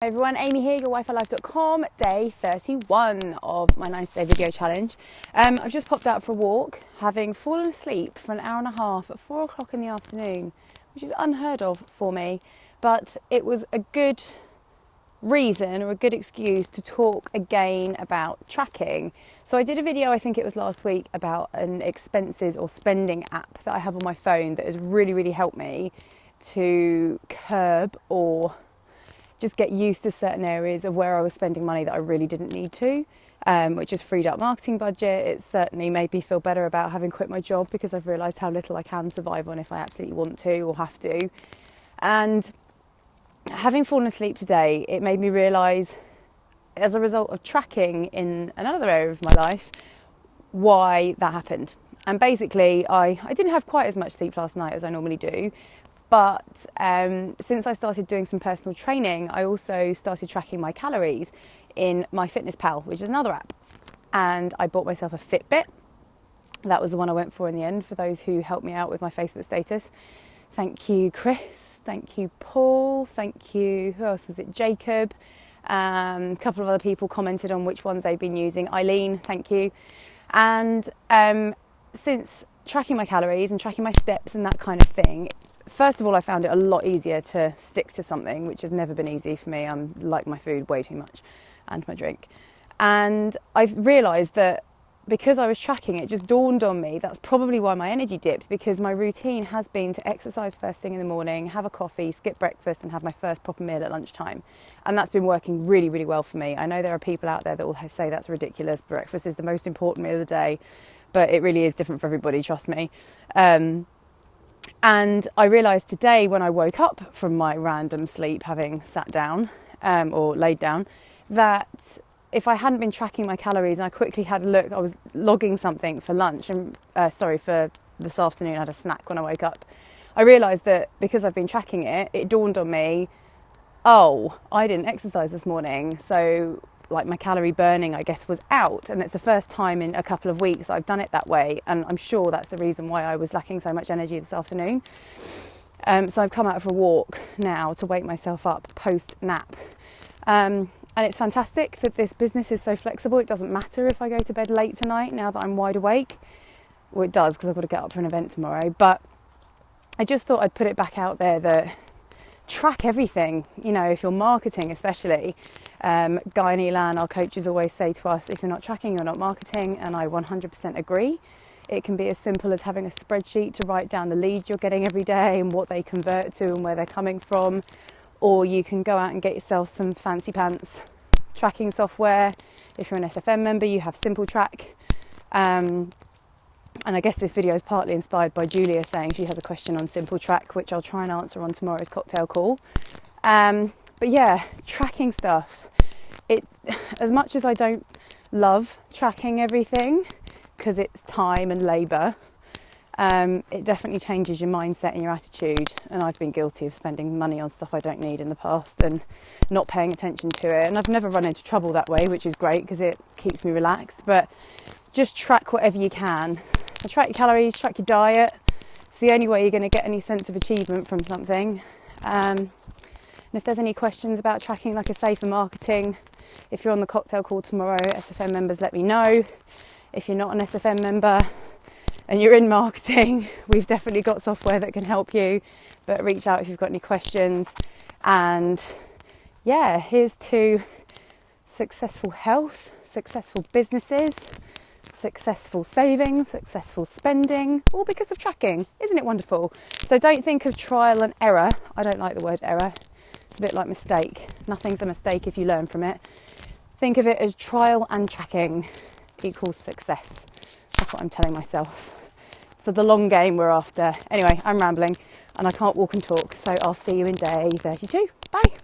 Hi everyone, Amy here, your wifilife.com, day 31 of my 90-day video challenge. I've just popped out for a walk, having fallen asleep for an hour and a half at 4 o'clock in the afternoon, which is unheard of for me, but it was a good reason or a good excuse to talk again about tracking. So I did a video, I think it was last week, about an expenses or spending app that I have on my phone that has really helped me to curb or just get used to certain areas of where I was spending money that I really didn't need to, which has freed up marketing budget. It certainly made me feel better about having quit my job because I've realised how little I can survive on if I absolutely want to or have to. And having fallen asleep today, it made me realise, as a result of tracking in another area of my life, why that happened. And basically, I didn't have quite as much sleep last night as I normally do. But since I started doing some personal training, I also started tracking my calories in MyFitnessPal, which is another app. And I bought myself a Fitbit. That was the one I went for in the end, for those who helped me out with my Facebook status. Thank you, Chris. Thank you, Paul. Thank you, who else was it? Jacob. A couple of other people commented on which ones they've been using. Eileen, thank you. And since tracking my calories and tracking my steps and that kind of thing, first of all, I found it a lot easier to stick to something, which has never been easy for me. I like my food way too much, and my drink. And I've realised that because I was tracking, it just dawned on me that's probably why my energy dipped, because my routine has been to exercise first thing in the morning, have a coffee, skip breakfast and have my first proper meal at lunchtime. And that's been working really well for me. I know there are people out there that will say that's ridiculous, breakfast is the most important meal of the day, but it really is different for everybody, trust me. And I realised today when I woke up from my random sleep, having sat down or laid down, that if I hadn't been tracking my calories and I quickly had a look, I was logging something for lunch and for this afternoon, I had a snack when I woke up. I realised that because I've been tracking it, it dawned on me, oh, I didn't exercise this morning. So like my calorie burning, I guess, was out. And it's the first time in a couple of weeks I've done it that way. And I'm sure that's the reason why I was lacking so much energy this afternoon. So I've come out for a walk now to wake myself up post-nap. And it's fantastic that this business is so flexible. It doesn't matter if I go to bed late tonight now that I'm wide awake. Well, it does, because I've got to get up for an event tomorrow. But I just thought I'd put it back out there that track everything, you know, if you're marketing especially. Guy and Elan, our coaches, always say to us, if you're not tracking, you're not marketing, and I 100% agree. It can be as simple as having a spreadsheet to write down the leads you're getting every day and what they convert to and where they're coming from, or you can go out and get yourself some fancy pants tracking software. If you're an SFM member, you have Simple Track. And I guess this video is partly inspired by Julia saying she has a question on Simple Track, which I'll try and answer on tomorrow's cocktail call. But yeah, tracking stuff. As much as I don't love tracking everything, because it's time and labour, it definitely changes your mindset and your attitude. And I've been guilty of spending money on stuff I don't need in the past and not paying attention to it. And I've never run into trouble that way, which is great because it keeps me relaxed. But just track whatever you can. So track your calories, track your diet. It's the only way you're going to get any sense of achievement from something. And if there's any questions about tracking, like I say, for marketing, if you're on the cocktail call tomorrow, SFM members, let me know. If you're not an SFM member and you're in marketing, we've definitely got software that can help you, but reach out if you've got any questions. And yeah, here's to successful health, successful businesses, successful savings, successful spending, all because of tracking. Isn't it wonderful? So don't think of trial and error. I don't like the word error. It's a bit like mistake. Nothing's a mistake if you learn from it. Think of it as trial and tracking equals success. That's what I'm telling myself. So the long game we're after. Anyway, I'm rambling and I can't walk and talk. So I'll see you in day 32. Bye.